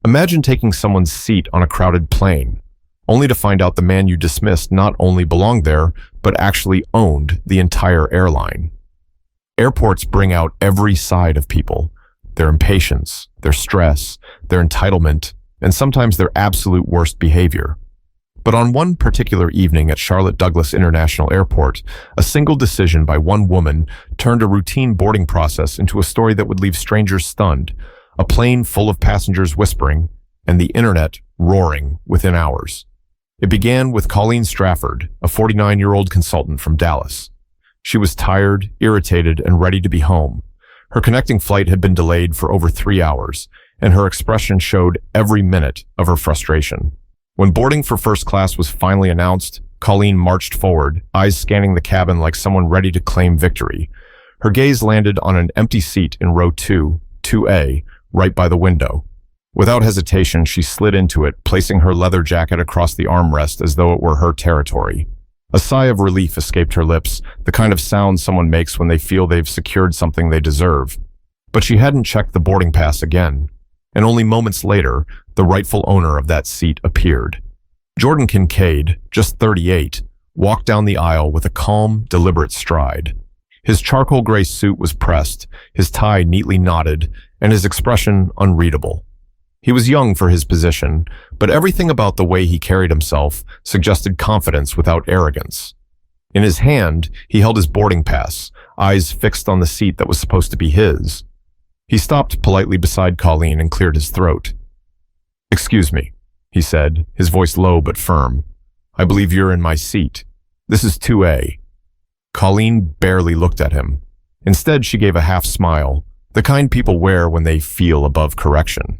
Imagine taking someone's seat on a crowded plane, only to find out the man you dismissed not only belonged there, but actually owned the entire airline. Airports bring out every side of people, their impatience, their stress, their entitlement, and sometimes their absolute worst behavior. But on one particular evening at Charlotte Douglas International Airport, a single decision by one woman turned a routine boarding process into a story that would leave strangers stunned, a plane full of passengers whispering, and the internet roaring within hours. It began with Colleen Strafford, a 49-year-old consultant from Dallas. She was tired, irritated, and ready to be home. Her connecting flight had been delayed for over 3 hours, and her expression showed every minute of her frustration. When boarding for first class was finally announced, Colleen marched forward, eyes scanning the cabin like someone ready to claim victory. Her gaze landed on an empty seat in row 2A, right by the window. Without hesitation, she slid into it, placing her leather jacket across the armrest as though it were her territory. A sigh of relief escaped her lips, the kind of sound someone makes when they feel they've secured something they deserve. But she hadn't checked the boarding pass again, and only moments later, the rightful owner of that seat appeared. Jordan Kincaid, just 38, walked down the aisle with a calm, deliberate stride. His charcoal gray suit was pressed, his tie neatly knotted, and his expression unreadable. He was young for his position, but everything about the way he carried himself suggested confidence without arrogance. In his hand, he held his boarding pass, eyes fixed on the seat that was supposed to be his. He stopped politely beside Colleen and cleared his throat. "Excuse me," he said, his voice low but firm. "I believe you're in my seat. This is 2A. Colleen barely looked at him. Instead, she gave a half smile, the kind people wear when they feel above correction.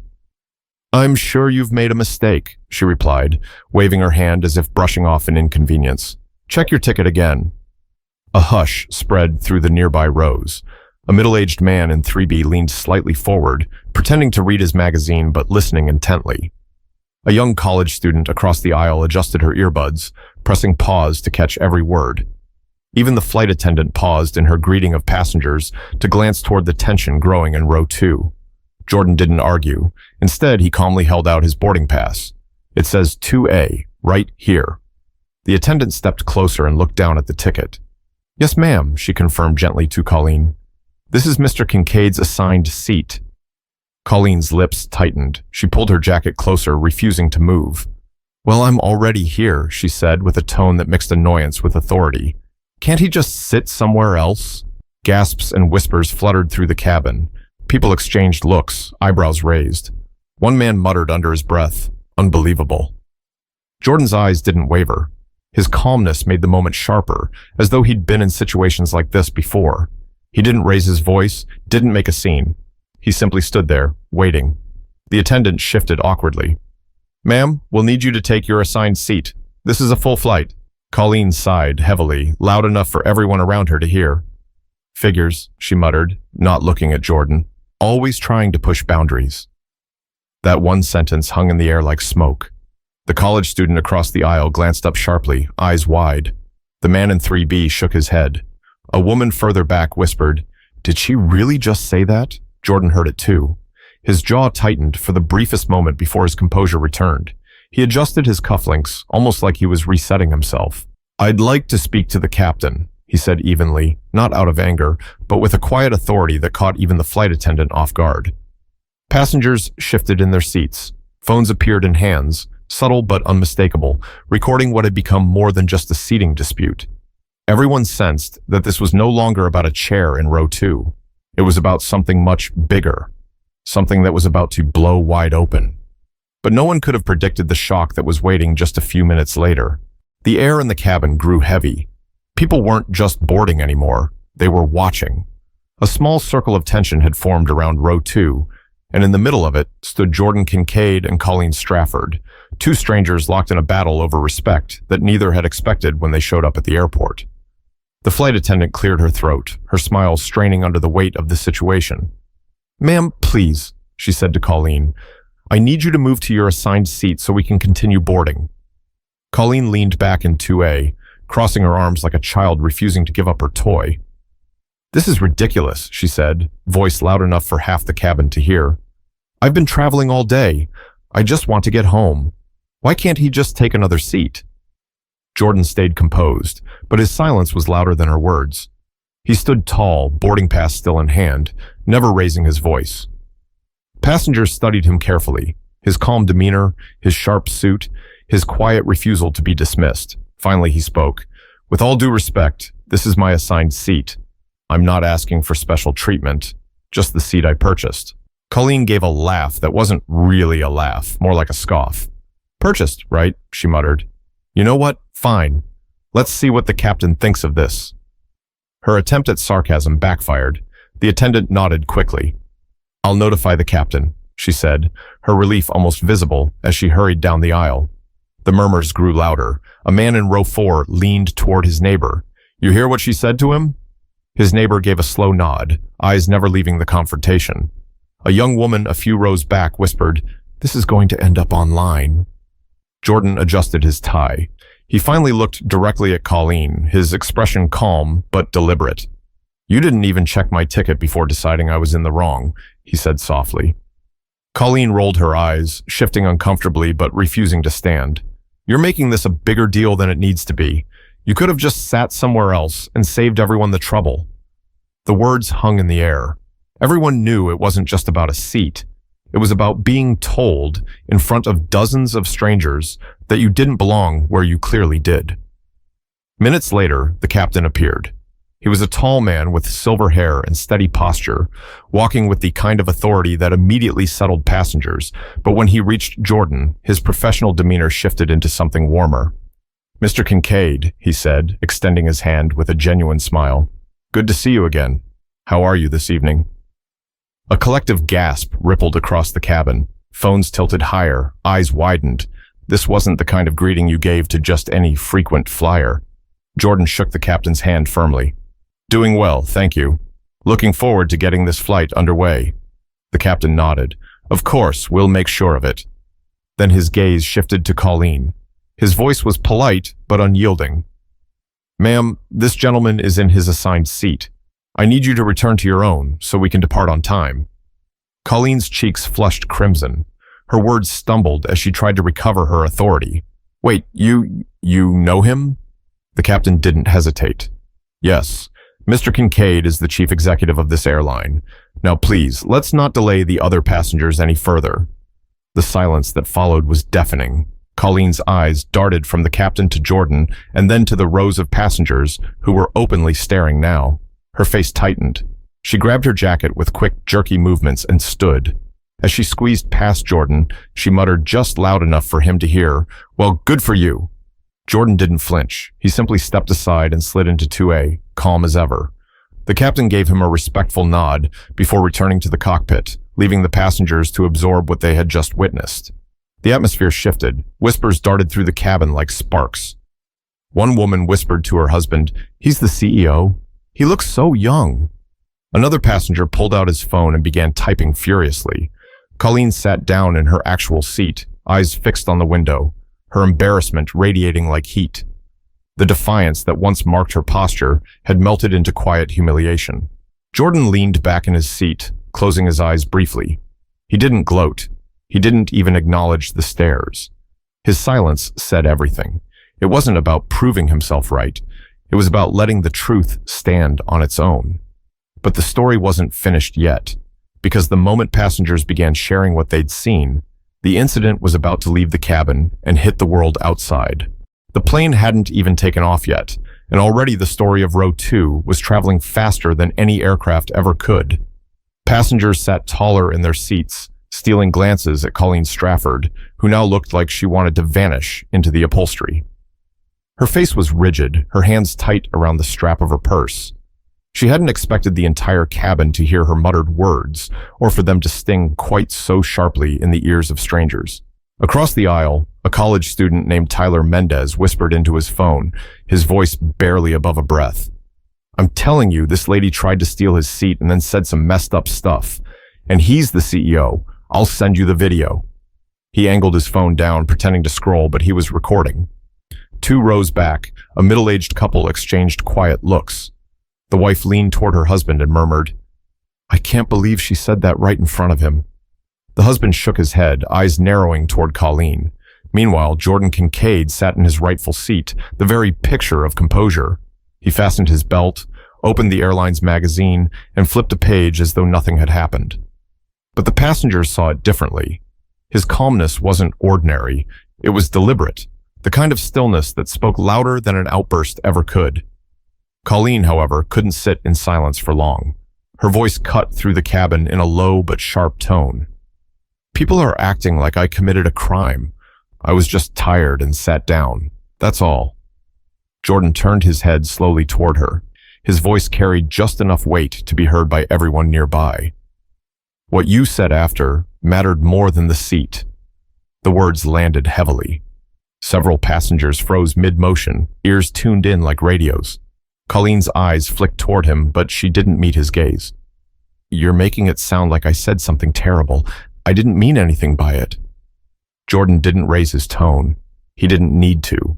"I'm sure you've made a mistake," she replied, waving her hand as if brushing off an inconvenience. "Check your ticket again." A hush spread through the nearby rows. A middle-aged man in 3B leaned slightly forward, pretending to read his magazine but listening intently. A young college student across the aisle adjusted her earbuds, pressing pause to catch every word. Even the flight attendant paused in her greeting of passengers to glance toward the tension growing in row 2. Jordan didn't argue. Instead, he calmly held out his boarding pass. "It says 2A, right here." The attendant stepped closer and looked down at the ticket. "Yes, ma'am," she confirmed gently to Colleen. "This is Mr. Kincaid's assigned seat." Colleen's lips tightened. She pulled her jacket closer, refusing to move. "Well, I'm already here," she said with a tone that mixed annoyance with authority. "Can't he just sit somewhere else?" Gasps and whispers fluttered through the cabin. People exchanged looks, eyebrows raised. One man muttered under his breath, "Unbelievable." Jordan's eyes didn't waver. His calmness made the moment sharper, as though he'd been in situations like this before. He didn't raise his voice, didn't make a scene. He simply stood there, waiting. The attendant shifted awkwardly. "Ma'am, we'll need you to take your assigned seat. This is a full flight." Colleen sighed heavily, loud enough for everyone around her to hear. "Figures," she muttered, not looking at Jordan. "Always trying to push boundaries." That one sentence hung in the air like smoke. The college student across the aisle glanced up sharply, eyes wide. The man in 3B shook his head. A woman further back whispered, "Did she really just say that?" Jordan heard it too. His jaw tightened for the briefest moment before his composure returned. He adjusted his cufflinks, almost like he was resetting himself. "I'd like to speak to the captain," he said evenly, not out of anger, but with a quiet authority that caught even the flight attendant off guard. Passengers shifted in their seats. Phones appeared in hands, subtle but unmistakable, recording what had become more than just a seating dispute. Everyone sensed that this was no longer about a chair in row 2. It was about something much bigger, something that was about to blow wide open. But no one could have predicted the shock that was waiting just a few minutes later. The air in the cabin grew heavy. People weren't just boarding anymore, they were watching. A small circle of tension had formed around row 2, and in the middle of it stood Jordan Kincaid and Colleen Strafford, two strangers locked in a battle over respect that neither had expected when they showed up at the airport. The flight attendant cleared her throat, her smile straining under the weight of the situation. "Ma'am, please," she said to Colleen. "I need you to move to your assigned seat so we can continue boarding." Colleen leaned back in 2A, crossing her arms like a child refusing to give up her toy. "This is ridiculous," she said, voice loud enough for half the cabin to hear. "I've been traveling all day. I just want to get home. Why can't he just take another seat? Jordan stayed composed, but his silence was louder than her words. He stood tall, boarding pass still in hand, never raising his voice. Passengers studied him carefully, his calm demeanor, his sharp suit, his quiet refusal to be dismissed. Finally he spoke. With all due respect, this is my assigned seat. I'm not asking for special treatment, just the seat I purchased. Colleen gave a laugh that wasn't really a laugh, more like a scoff. Purchased, right? She muttered. You know what? Fine. Let's see what the captain thinks of this. Her attempt at sarcasm backfired. The attendant nodded quickly. I'll notify the captain, she said, her relief almost visible as she hurried down the aisle. The murmurs grew louder. A man in row 4 leaned toward his neighbor. You hear what she said to him? His neighbor gave a slow nod, eyes never leaving the confrontation. A young woman a few rows back whispered, This is going to end up online. Jordan adjusted his tie. He finally looked directly at Colleen, his expression calm but deliberate. You didn't even check my ticket before deciding I was in the wrong, he said softly. Colleen rolled her eyes, shifting uncomfortably but refusing to stand. You're making this a bigger deal than it needs to be. You could have just sat somewhere else and saved everyone the trouble. The words hung in the air. Everyone knew it wasn't just about a seat. It was about being told, in front of dozens of strangers, that you didn't belong where you clearly did. Minutes later, the captain appeared. He was a tall man with silver hair and steady posture, walking with the kind of authority that immediately settled passengers, but when he reached Jordan, his professional demeanor shifted into something warmer. Mr. Kincaid, he said, extending his hand with a genuine smile. Good to see you again. How are you this evening? A collective gasp rippled across the cabin. Phones tilted higher, eyes widened. This wasn't the kind of greeting you gave to just any frequent flyer. Jordan shook the captain's hand firmly. Doing well, thank you. Looking forward to getting this flight underway. The captain nodded. Of course, we'll make sure of it. Then his gaze shifted to Colleen. His voice was polite, but unyielding. Ma'am, this gentleman is in his assigned seat. I need you to return to your own, so we can depart on time. Colleen's cheeks flushed crimson. Her words stumbled as she tried to recover her authority. Wait, you know him? The captain didn't hesitate. Yes, Mr. Kincaid is the chief executive of this airline. Now please, let's not delay the other passengers any further. The silence that followed was deafening. Colleen's eyes darted from the captain to Jordan and then to the rows of passengers who were openly staring now. Her face tightened. She grabbed her jacket with quick, jerky movements and stood. As she squeezed past Jordan, she muttered just loud enough for him to hear, Well, good for you. Jordan didn't flinch. He simply stepped aside and slid into 2A, calm as ever. The captain gave him a respectful nod before returning to the cockpit, leaving the passengers to absorb what they had just witnessed. The atmosphere shifted. Whispers darted through the cabin like sparks. One woman whispered to her husband, He's the CEO. He looks so young. Another passenger pulled out his phone and began typing furiously. Colleen sat down in her actual seat, eyes fixed on the window, her embarrassment radiating like heat. The defiance that once marked her posture had melted into quiet humiliation. Jordan leaned back in his seat, closing his eyes briefly. He didn't gloat. He didn't even acknowledge the stares. His silence said everything. It wasn't about proving himself right. It was about letting the truth stand on its own. But the story wasn't finished yet, because the moment passengers began sharing what they'd seen, the incident was about to leave the cabin and hit the world outside. The plane hadn't even taken off yet, and already the story of row 2 was traveling faster than any aircraft ever could. Passengers sat taller in their seats, stealing glances at Colleen Strafford, who now looked like she wanted to vanish into the upholstery. Her face was rigid, her hands tight around the strap of her purse. She hadn't expected the entire cabin to hear her muttered words, or for them to sting quite so sharply in the ears of strangers. Across the aisle, a college student named Tyler Mendez whispered into his phone, his voice barely above a breath. I'm telling you, this lady tried to steal his seat and then said some messed up stuff. And he's the CEO. I'll send you the video. He angled his phone down, pretending to scroll, but he was recording. 2 rows back, a middle-aged couple exchanged quiet looks. The wife leaned toward her husband and murmured, I can't believe she said that right in front of him. The husband shook his head, eyes narrowing toward Colleen. Meanwhile, Jordan Kincaid sat in his rightful seat, the very picture of composure. He fastened his belt, opened the airline's magazine, and flipped a page as though nothing had happened. But the passengers saw it differently. His calmness wasn't ordinary. It was deliberate, the kind of stillness that spoke louder than an outburst ever could. Colleen, however, couldn't sit in silence for long. Her voice cut through the cabin in a low but sharp tone. "People are acting like I committed a crime. I was just tired and sat down. That's all." Jordan turned his head slowly toward her. His voice carried just enough weight to be heard by everyone nearby. "What you said after mattered more than the seat." The words landed heavily. Several passengers froze mid-motion, ears tuned in like radios. Colleen's eyes flicked toward him, but she didn't meet his gaze. "You're making it sound like I said something terrible. I didn't mean anything by it." Jordan didn't raise his tone. He didn't need to.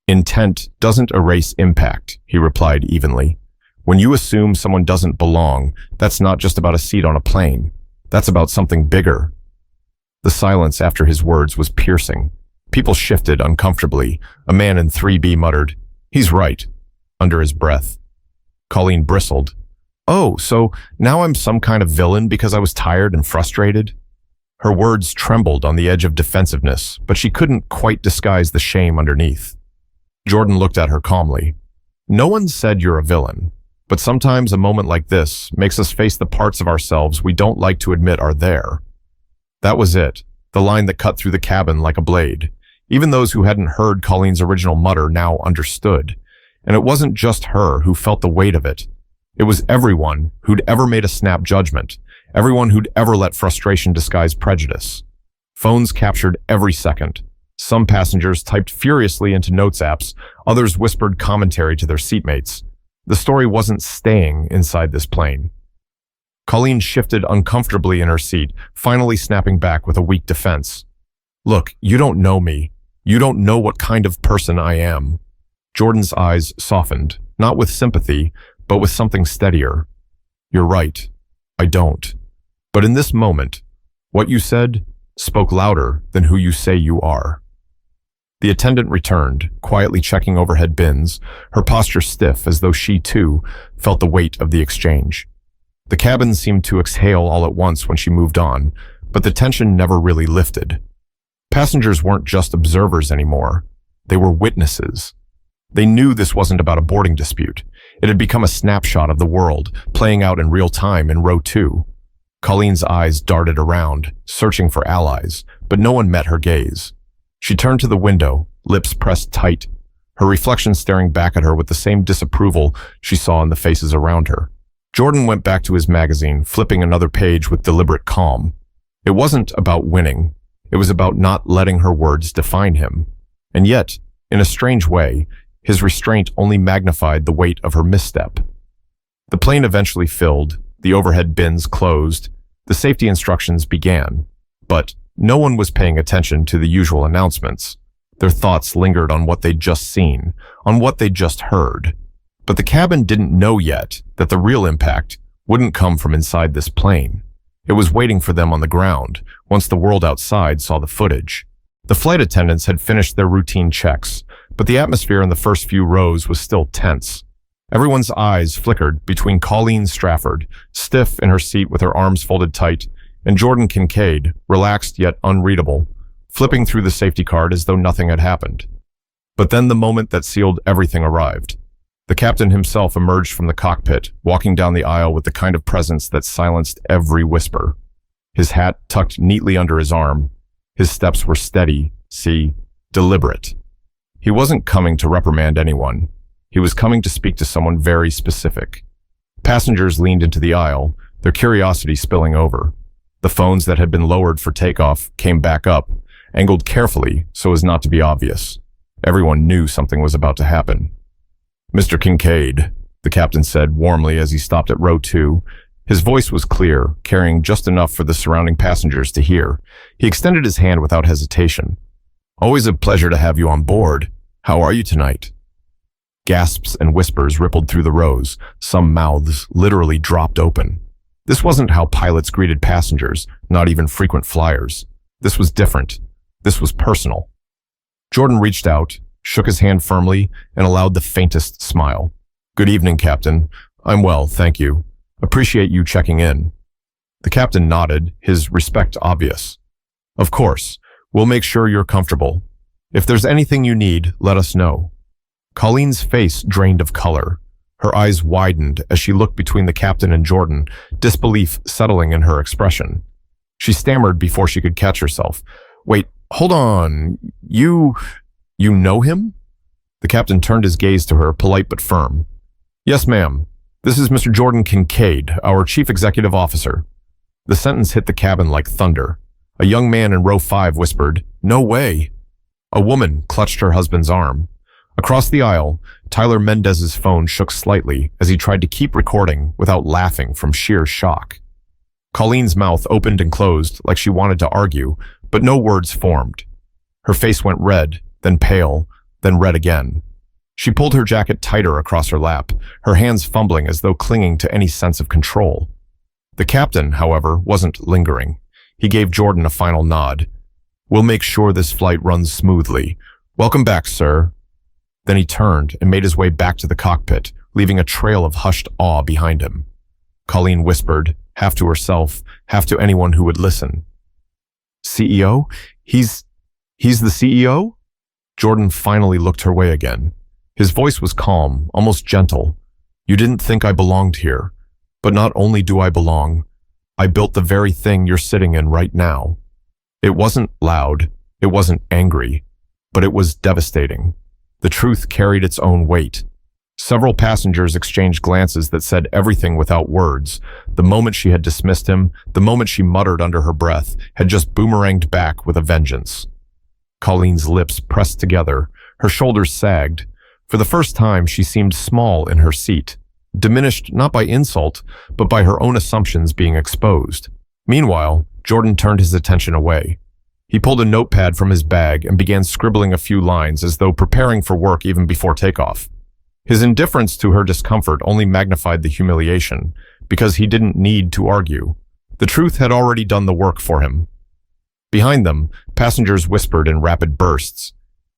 "Intent doesn't erase impact," he replied evenly. "When you assume someone doesn't belong, that's not just about a seat on a plane. That's about something bigger." The silence after his words was piercing. People shifted uncomfortably. A man in 3B muttered, "He's right," under his breath. Colleen bristled. "Oh, so now I'm some kind of villain because I was tired and frustrated?" Her words trembled on the edge of defensiveness, but she couldn't quite disguise the shame underneath. Jordan looked at her calmly. "No one said you're a villain, but sometimes a moment like this makes us face the parts of ourselves we don't like to admit are there." That was it, the line that cut through the cabin like a blade. Even those who hadn't heard Colleen's original mutter now understood. And it wasn't just her who felt the weight of it. It was everyone who'd ever made a snap judgment, everyone who'd ever let frustration disguise prejudice. Phones captured every second. Some passengers typed furiously into notes apps, others whispered commentary to their seatmates. The story wasn't staying inside this plane. Colleen shifted uncomfortably in her seat, finally snapping back with a weak defense. "Look, you don't know me. You don't know what kind of person I am." Jordan's eyes softened, not with sympathy, but with something steadier. "You're right. I don't. But in this moment, what you said spoke louder than who you say you are." The attendant returned, quietly checking overhead bins, her posture stiff as though she, too, felt the weight of the exchange. The cabin seemed to exhale all at once when she moved on, but the tension never really lifted. Passengers weren't just observers anymore. They were witnesses. They knew this wasn't about a boarding dispute. It had become a snapshot of the world, playing out in real time in row 2. Colleen's eyes darted around, searching for allies, but no one met her gaze. She turned to the window, lips pressed tight, her reflection staring back at her with the same disapproval she saw in the faces around her. Jordan went back to his magazine, flipping another page with deliberate calm. It wasn't about winning. It was about not letting her words define him. And yet, in a strange way, his restraint only magnified the weight of her misstep. The plane eventually filled, the overhead bins closed, the safety instructions began, but no one was paying attention to the usual announcements. Their thoughts lingered on what they'd just seen, on what they'd just heard. But the cabin didn't know yet that the real impact wouldn't come from inside this plane. It was waiting for them on the ground, once the world outside saw the footage. The flight attendants had finished their routine checks, but the atmosphere in the first few rows was still tense. Everyone's eyes flickered between Colleen Strafford, stiff in her seat with her arms folded tight, and Jordan Kincaid, relaxed yet unreadable, flipping through the safety card as though nothing had happened. But then the moment that sealed everything arrived. The captain himself emerged from the cockpit, walking down the aisle with the kind of presence that silenced every whisper. His hat tucked neatly under his arm. His steps were steady, deliberate. He wasn't coming to reprimand anyone. He was coming to speak to someone very specific. Passengers leaned into the aisle, their curiosity spilling over. The phones that had been lowered for takeoff came back up, angled carefully so as not to be obvious. Everyone knew something was about to happen. "Mr. Kincaid," the captain said warmly as he stopped at row 2. His voice was clear, carrying just enough for the surrounding passengers to hear. He extended his hand without hesitation. "Always a pleasure to have you on board. How are you tonight?" Gasps and whispers rippled through the rows. Some mouths literally dropped open. This wasn't how pilots greeted passengers, not even frequent flyers. This was different. This was personal. Jordan reached out, shook his hand firmly, and allowed the faintest smile. "Good evening, Captain. I'm well, thank you. Appreciate you checking in." The captain nodded, his respect obvious. "Of course. We'll make sure you're comfortable. If there's anything you need, let us know." Colleen's face drained of color. Her eyes widened as she looked between the captain and Jordan, disbelief settling in her expression. She stammered before she could catch herself. "Wait, hold on. You know him?" The captain turned his gaze to her, polite but firm. "Yes, ma'am. This is Mr. Jordan Kincaid, our chief executive officer." The sentence hit the cabin like thunder. A young man in row 5 whispered, "No way." A woman clutched her husband's arm. Across the aisle, Tyler Mendez's phone shook slightly as he tried to keep recording without laughing from sheer shock. Colleen's mouth opened and closed like she wanted to argue, but no words formed. Her face went red, then pale, then red again. She pulled her jacket tighter across her lap, her hands fumbling as though clinging to any sense of control. The captain, however, wasn't lingering. He gave Jordan a final nod. "We'll make sure this flight runs smoothly. Welcome back, sir." Then he turned and made his way back to the cockpit, leaving a trail of hushed awe behind him. Colleen whispered, half to herself, half to anyone who would listen. "CEO? He's the CEO?" Jordan finally looked her way again. His voice was calm, almost gentle. "You didn't think I belonged here. But not only do I belong, I built the very thing you're sitting in right now." It wasn't loud, it wasn't angry, but it was devastating. The truth carried its own weight. Several passengers exchanged glances that said everything without words. The moment she had dismissed him, the moment she muttered under her breath, had just boomeranged back with a vengeance. Colleen's lips pressed together, her shoulders sagged. For the first time, she seemed small in her seat, diminished not by insult, but by her own assumptions being exposed. Meanwhile, Jordan turned his attention away. He pulled a notepad from his bag and began scribbling a few lines as though preparing for work even before takeoff. His indifference to her discomfort only magnified the humiliation, because he didn't need to argue. The truth had already done the work for him. Behind them, passengers whispered in rapid bursts.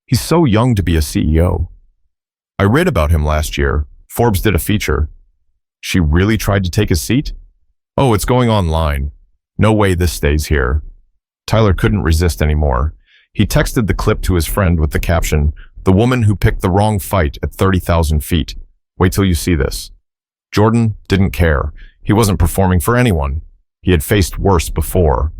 "He's so young to be a CEO. I read about him last year. Forbes did a feature." "She really tried to take his seat?" "Oh, it's going online. No way this stays here." Tyler couldn't resist anymore. He texted the clip to his friend with the caption, "The woman who picked the wrong fight at 30,000 feet. Wait till you see this." Jordan didn't care. He wasn't performing for anyone. He had faced worse before.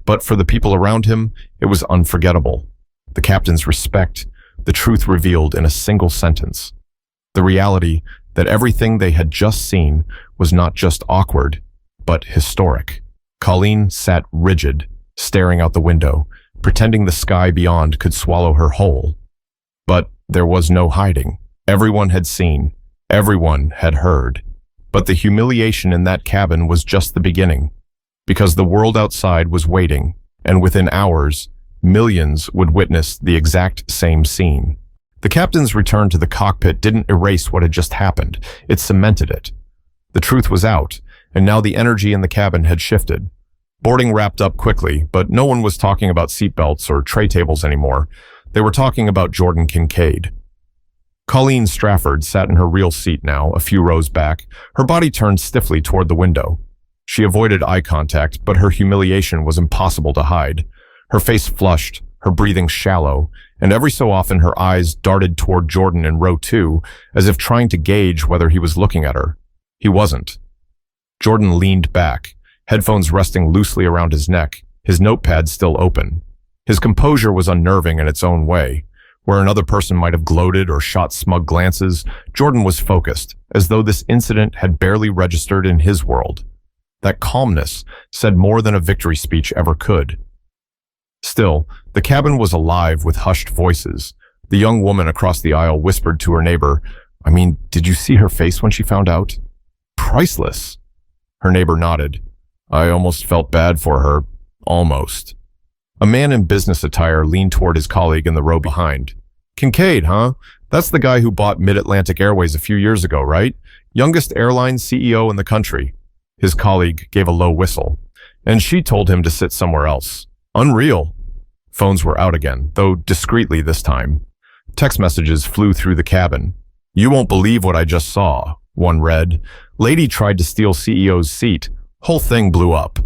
But for the people around him, it was unforgettable. The captain's respect, the truth revealed in a single sentence. The reality that everything they had just seen was not just awkward, but historic. Colleen sat rigid, staring out the window, pretending the sky beyond could swallow her whole. But there was no hiding. Everyone had seen. Everyone had heard. But the humiliation in that cabin was just the beginning, because the world outside was waiting, and within hours, millions would witness the exact same scene. The captain's return to the cockpit didn't erase what had just happened. It cemented it. The truth was out, and now the energy in the cabin had shifted. Boarding wrapped up quickly, but no one was talking about seatbelts or tray tables anymore. They were talking about Jordan Kincaid. Colleen Strafford sat in her real seat now, a few rows back, her body turned stiffly toward the window. She avoided eye contact, but her humiliation was impossible to hide. Her face flushed, her breathing shallow, and every so often her eyes darted toward Jordan in row 2, as if trying to gauge whether he was looking at her. He wasn't. Jordan leaned back, headphones resting loosely around his neck, his notepad still open. His composure was unnerving in its own way. Where another person might have gloated or shot smug glances, Jordan was focused, as though this incident had barely registered in his world. That calmness said more than a victory speech ever could. Still, the cabin was alive with hushed voices. The young woman across the aisle whispered to her neighbor, "I mean, did you see her face when she found out? Priceless." Her neighbor nodded. "I almost felt bad for her. Almost." A man in business attire leaned toward his colleague in the row behind. "Kincaid, huh? That's the guy who bought Mid-Atlantic Airways a few years ago, right? Youngest airline CEO in the country." His colleague gave a low whistle, and she told him to sit somewhere else. Unreal. Phones were out again, though discreetly this time. Text messages flew through the cabin. You won't believe what I just saw, one read. Lady tried to steal CEO's seat. Whole thing blew up.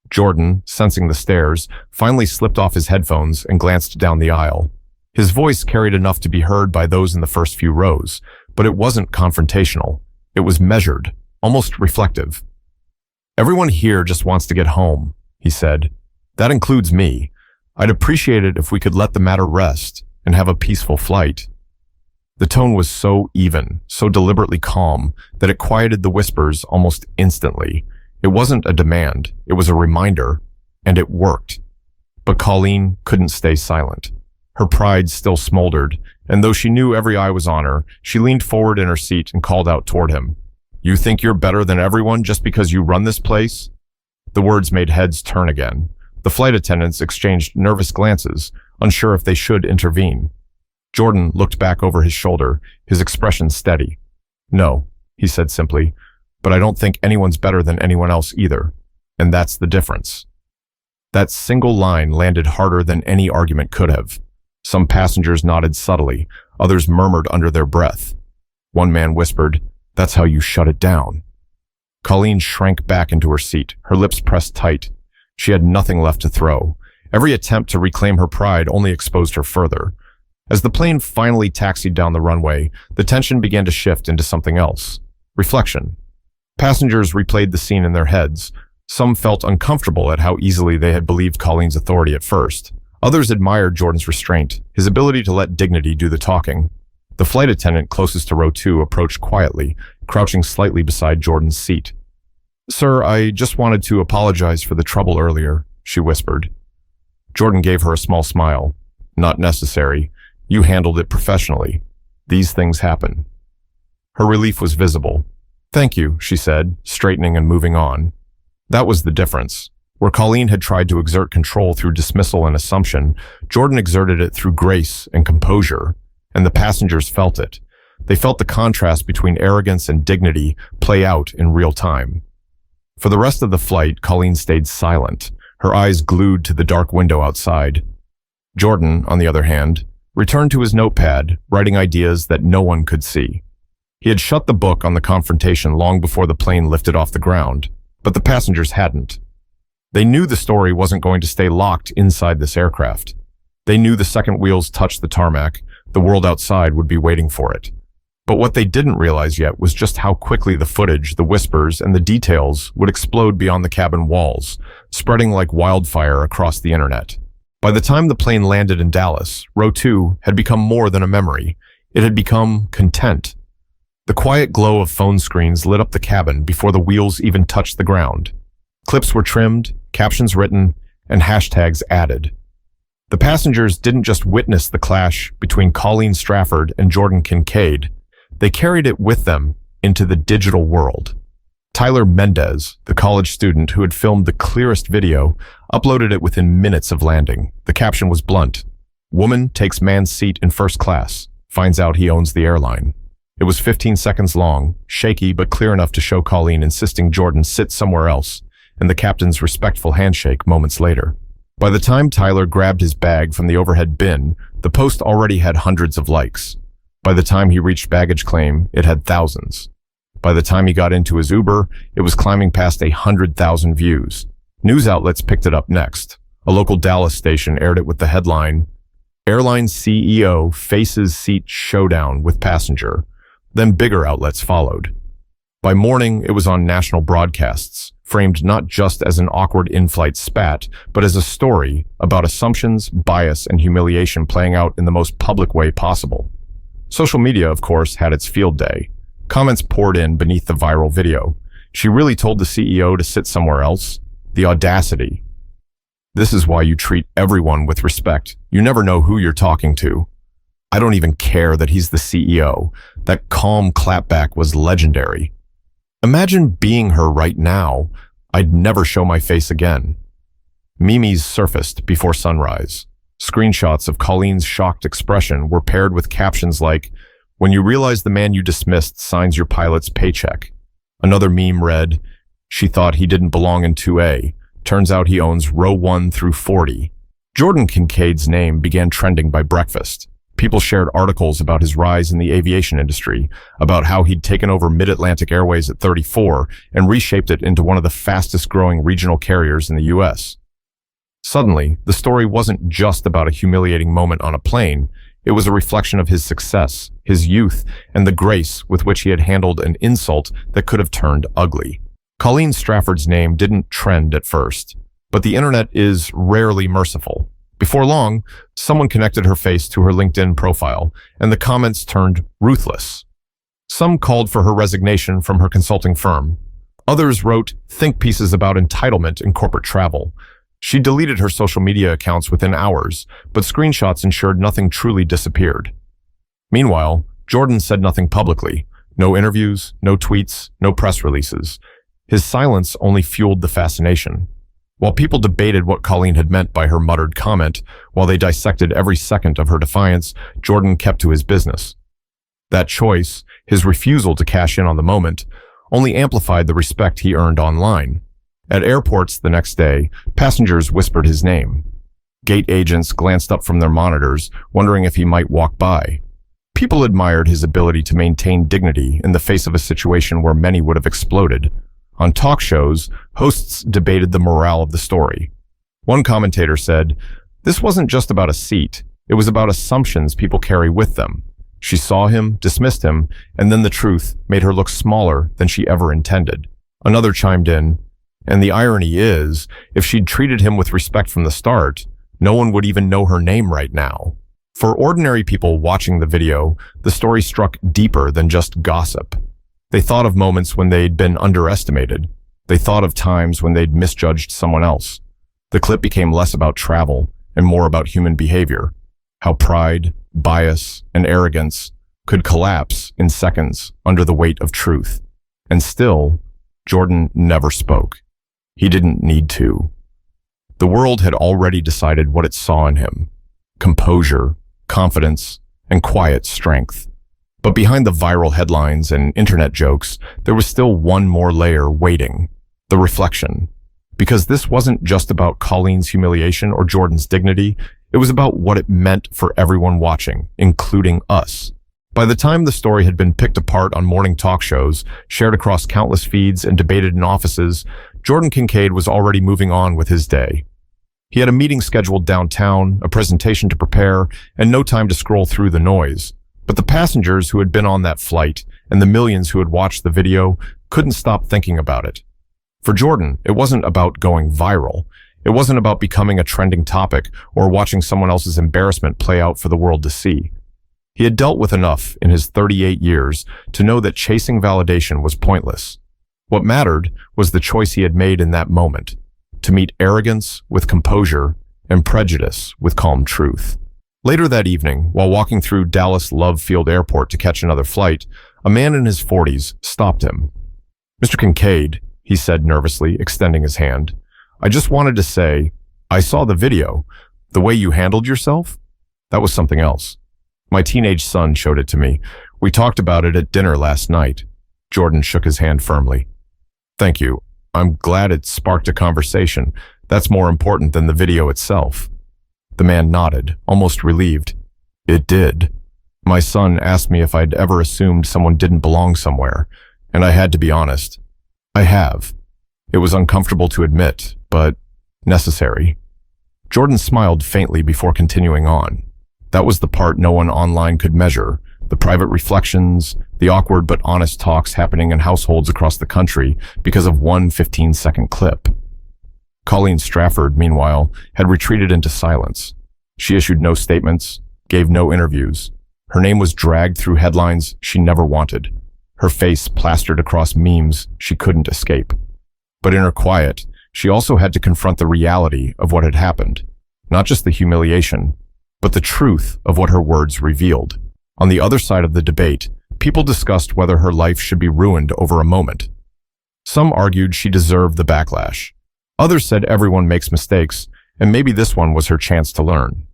Jordan, sensing the stares, finally slipped off his headphones and glanced down the aisle. His voice carried enough to be heard by those in the first few rows, but it wasn't confrontational. It was measured, almost reflective. Everyone here just wants to get home, he said. That includes me. I'd appreciate it if we could let the matter rest and have a peaceful flight. The tone was so even, so deliberately calm, that it quieted the whispers almost instantly. It wasn't a demand, it was a reminder, and it worked. But Colleen couldn't stay silent. Her pride still smoldered, and though she knew every eye was on her, she leaned forward in her seat and called out toward him. You think you're better than everyone just because you run this place? The words made heads turn again. The flight attendants exchanged nervous glances, unsure if they should intervene. Jordan looked back over his shoulder, his expression steady. No, he said simply, but I don't think anyone's better than anyone else either, and that's the difference. That single line landed harder than any argument could have. Some passengers nodded subtly, others murmured under their breath. One man whispered, "That's how you shut it down." Colleen shrank back into her seat, her lips pressed tight. She had nothing left to throw. Every attempt to reclaim her pride only exposed her further. As the plane finally taxied down the runway, the tension began to shift into something else. Reflection. Passengers replayed the scene in their heads. Some felt uncomfortable at how easily they had believed Colleen's authority at first. Others admired Jordan's restraint, his ability to let dignity do the talking. The flight attendant closest to row 2 approached quietly, crouching slightly beside Jordan's seat. "Sir, I just wanted to apologize for the trouble earlier," she whispered. Jordan gave her a small smile. "Not necessary. You handled it professionally. These things happen." Her relief was visible. "Thank you," she said, straightening and moving on. That was the difference. Where Colleen had tried to exert control through dismissal and assumption, Jordan exerted it through grace and composure, and the passengers felt it. They felt the contrast between arrogance and dignity play out in real time. For the rest of the flight, Colleen stayed silent, her eyes glued to the dark window outside. Jordan, on the other hand, returned to his notepad, writing ideas that no one could see. He had shut the book on the confrontation long before the plane lifted off the ground, but the passengers hadn't. They knew the story wasn't going to stay locked inside this aircraft. They knew the second wheels touched the tarmac, the world outside would be waiting for it. But what they didn't realize yet was just how quickly the footage, the whispers, and the details would explode beyond the cabin walls, spreading like wildfire across the internet. By the time the plane landed in Dallas, row 2 had become more than a memory. It had become content. The quiet glow of phone screens lit up the cabin before the wheels even touched the ground. Clips were trimmed, captions written, and hashtags added. The passengers didn't just witness the clash between Colleen Strafford and Jordan Kincaid. They carried it with them into the digital world. Tyler Mendez, the college student who had filmed the clearest video, uploaded it within minutes of landing. The caption was blunt. "Woman takes man's seat in first class, finds out he owns the airline." It was 15 seconds long, shaky but clear enough to show Colleen insisting Jordan sit somewhere else, and the captain's respectful handshake moments later. By the time Tyler grabbed his bag from the overhead bin, the post already had hundreds of likes. By the time he reached baggage claim, it had thousands. By the time he got into his Uber, it was climbing past 100,000 views. News outlets picked it up next. A local Dallas station aired it with the headline, "Airline CEO faces seat showdown with passenger." Then bigger outlets followed. By morning, it was on national broadcasts, framed not just as an awkward in-flight spat, but as a story about assumptions, bias, and humiliation playing out in the most public way possible. Social media, of course, had its field day. Comments poured in beneath the viral video. She really told the CEO to sit somewhere else? The audacity. This is why you treat everyone with respect. You never know who you're talking to. I don't even care that he's the CEO. That calm clapback was legendary. Imagine being her right now. I'd never show my face again. Memes surfaced before sunrise. Screenshots of Colleen's shocked expression were paired with captions like, "When you realize the man you dismissed signs your pilot's paycheck." Another meme read, She thought he didn't belong in 2A. Turns out he owns row 1 through 40. Jordan Kincaid's name began trending by breakfast. People shared articles about his rise in the aviation industry, about how he'd taken over Mid-Atlantic Airways at 34 and reshaped it into one of the fastest-growing regional carriers in the U.S. Suddenly, the story wasn't just about a humiliating moment on a plane. It was a reflection of his success, his youth, and the grace with which he had handled an insult that could have turned ugly. Colleen Strafford's name didn't trend at first, but the internet is rarely merciful. Before long, someone connected her face to her LinkedIn profile, and the comments turned ruthless. Some called for her resignation from her consulting firm. Others wrote think pieces about entitlement in corporate travel. She deleted her social media accounts within hours, but screenshots ensured nothing truly disappeared. Meanwhile, Jordan said nothing publicly. No interviews, no tweets, no press releases. His silence only fueled the fascination. While people debated what Colleen had meant by her muttered comment, while they dissected every second of her defiance, Jordan kept to his business. That choice, his refusal to cash in on the moment, only amplified the respect he earned online. At airports the next day, passengers whispered his name. Gate agents glanced up from their monitors, wondering if he might walk by. People admired his ability to maintain dignity in the face of a situation where many would have exploded. On talk shows, hosts debated the morale of the story. One commentator said, "This wasn't just about a seat. It was about assumptions people carry with them. She saw him, dismissed him, and then the truth made her look smaller than she ever intended." Another chimed in, "And the irony is, if she'd treated him with respect from the start, no one would even know her name right now." For ordinary people watching the video, the story struck deeper than just gossip. They thought of moments when they'd been underestimated. They thought of times when they'd misjudged someone else. The clip became less about travel and more about human behavior, how pride, bias, and arrogance could collapse in seconds under the weight of truth. And still, Jordan never spoke. He didn't need to. The world had already decided what it saw in him: composure, confidence, and quiet strength. But behind the viral headlines and internet jokes, there was still one more layer waiting: the reflection. Because this wasn't just about Colleen's humiliation or Jordan's dignity, it was about what it meant for everyone watching, including us. By the time the story had been picked apart on morning talk shows, shared across countless feeds, and debated in offices, Jordan Kincaid was already moving on with his day. He had a meeting scheduled downtown, a presentation to prepare, and no time to scroll through the noise. But the passengers who had been on that flight and the millions who had watched the video couldn't stop thinking about it. For Jordan, it wasn't about going viral. It wasn't about becoming a trending topic or watching someone else's embarrassment play out for the world to see. He had dealt with enough in his 38 years to know that chasing validation was pointless. What mattered was the choice he had made in that moment: to meet arrogance with composure and prejudice with calm truth. Later that evening, while walking through Dallas Love Field Airport to catch another flight, a man in his 40s stopped him. "Mr. Kincaid," he said nervously, extending his hand, "I just wanted to say, I saw the video. The way you handled yourself? That was something else. My teenage son showed it to me. We talked about it at dinner last night." Jordan shook his hand firmly. "Thank you. I'm glad it sparked a conversation. That's more important than the video itself." The man nodded, almost relieved. "It did. My son asked me if I'd ever assumed someone didn't belong somewhere, and I had to be honest. I have. It was uncomfortable to admit, but necessary." Jordan smiled faintly before continuing on. That was the part no one online could measure: the private reflections, the awkward but honest talks happening in households across the country because of one 15-second clip. Colleen Strafford, meanwhile, had retreated into silence. She issued no statements, gave no interviews. Her name was dragged through headlines she never wanted, her face plastered across memes she couldn't escape. But in her quiet, she also had to confront the reality of what had happened, not just the humiliation, but the truth of what her words revealed. On the other side of the debate, people discussed whether her life should be ruined over a moment. Some argued she deserved the backlash. Others said everyone makes mistakes, and maybe this one was her chance to learn.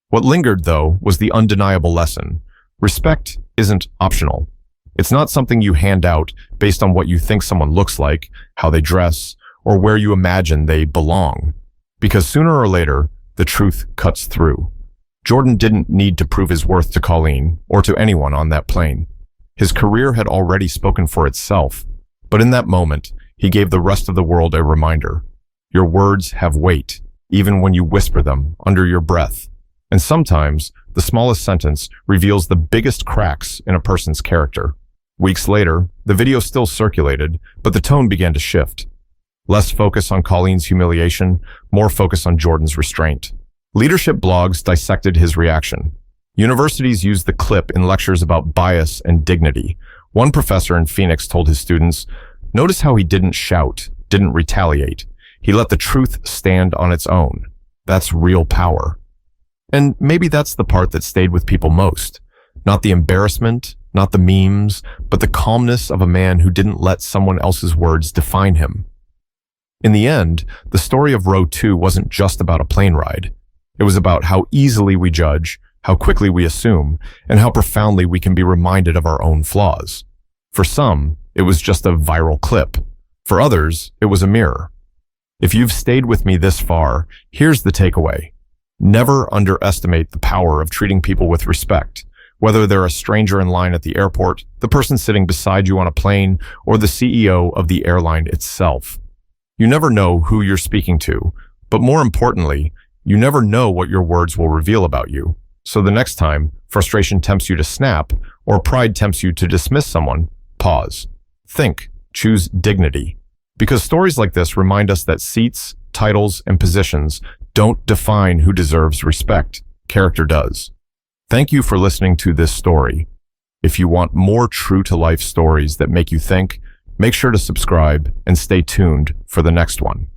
What lingered, though, was the undeniable lesson: respect isn't optional. It's not something you hand out based on what you think someone looks like, how they dress, or where you imagine they belong. Because sooner or later, the truth cuts through. Jordan didn't need to prove his worth to Colleen or to anyone on that plane. His career had already spoken for itself. But in that moment, he gave the rest of the world a reminder. Your words have weight, even when you whisper them under your breath. And sometimes, the smallest sentence reveals the biggest cracks in a person's character. Weeks later, the video still circulated, but the tone began to shift. Less focus on Colleen's humiliation, more focus on Jordan's restraint. Leadership blogs dissected his reaction. Universities used the clip in lectures about bias and dignity. One professor in Phoenix told his students, "Notice how he didn't shout, didn't retaliate. He let the truth stand on its own. That's real power." And maybe that's the part that stayed with people most. Not the embarrassment, not the memes, but the calmness of a man who didn't let someone else's words define him. In the end, the story of Row 2 wasn't just about a plane ride. It was about how easily we judge, how quickly we assume, and how profoundly we can be reminded of our own flaws. For some, it was just a viral clip. For others, it was a mirror. If you've stayed with me this far, here's the takeaway. Never underestimate the power of treating people with respect, whether they're a stranger in line at the airport, the person sitting beside you on a plane, or the CEO of the airline itself. You never know who you're speaking to, but more importantly, you never know what your words will reveal about you. So the next time frustration tempts you to snap or pride tempts you to dismiss someone, pause. Think. Choose dignity. Because stories like this remind us that seats, titles, and positions don't define who deserves respect. Character does. Thank you for listening to this story. If you want more true-to-life stories that make you think, make sure to subscribe and stay tuned for the next one.